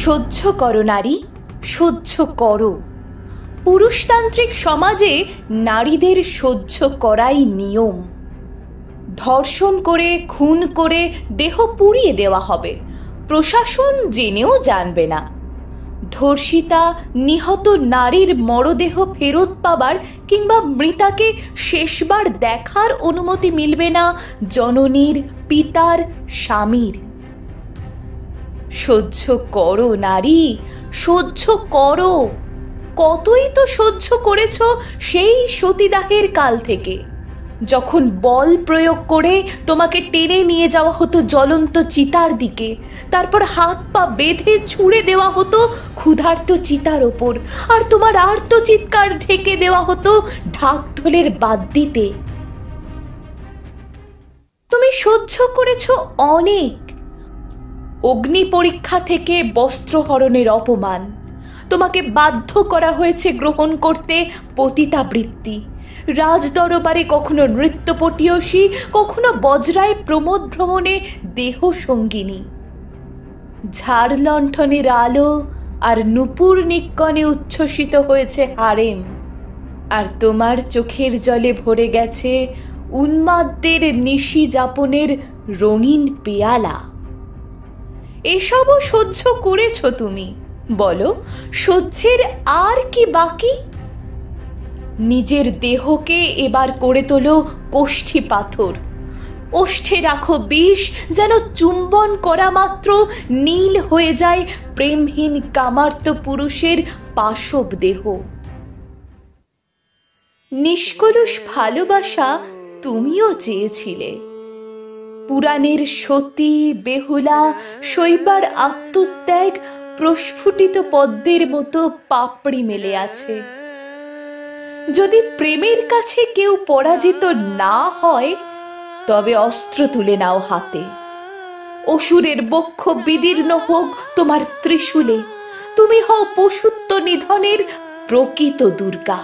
সহ্য করো নারী, সহ্য করো। পুরুষতান্ত্রিক সমাজে নারীদের সহ্য করাই নিয়ম। ধর্ষণ করে, খুন করে দেহ পুড়িয়ে দেওয়া হবে, প্রশাসন জেনেও জানবে না। ধর্ষিতা নিহত নারীর মরদেহ ফেরত পাবার কিংবা মৃতাকে শেষবার দেখার অনুমতি মিলবে না জননীর, পিতার, স্বামীর। সহ্য করো নারী, সহ্য করো। কতই তো সহ্য করেছ সেই সতীদাহের কাল থেকে, যখন বল প্রয়োগ করে তোমাকে টেনে নিয়ে যাওয়া হতো জ্বলন্ত চিতার দিকে, তারপর হাত পা বেঁধে ছুঁড়ে দেওয়া হতো ক্ষুধার্ত চিতার ওপর, আর তোমার আর্ত চিৎকার ঢেকে দেওয়া হতো ঢাকঢোলের বাদ্যিতে। তুমি সহ্য করেছ অনেক। অগ্নি পরীক্ষা থেকে বস্ত্রহরণের অপমান, তোমাকে বাধ্য করা হয়েছে গ্রহণ করতে পতিতাবৃত্তি। রাজদরবারে কখনো নৃত্যপটীয়সী, কখনো বজ্রায় প্রমোদ ভ্রমণে দেহ সঙ্গিনী। ঝাড় লণ্ঠনের আলো আর নূপুর নিক্কণে উচ্ছ্বসিত হয়েছে হারেম, আর তোমার চোখের জলে ভরে গেছে উন্মাদদের নিশি যাপনের রঙিন পেয়ালা। এসবও সহ্য করেছ তুমি। বলো, সহ্যের আর কি বাকি? নিজের দেহকে এবার করে তোলো কোষ্ঠী পাথর, ওষ্ঠে রাখো বিষ, যেন চুম্বন করা মাত্র নীল হয়ে যায় প্রেমহীন কামার্ত পুরুষের পাশব দেহ। নিষ্কলুষ ভালোবাসা তুমিও চেয়েছিলে। পুরাণের সতী, বেহুলা, শৈবার আত্মত্যাগ প্রস্ফুটিত পদ্মের মতো পাপড়ি মেলে আছে। যদি প্রেমের কাছে কেউ পরাজিত না হয়, তবে অস্ত্র তুলে নাও হাতে। অসুরের বক্ষ বিদীর্ণ হোক তোমার ত্রিশূলে, তুমি হও পশুত্ব নিধনের প্রকৃত দুর্গা।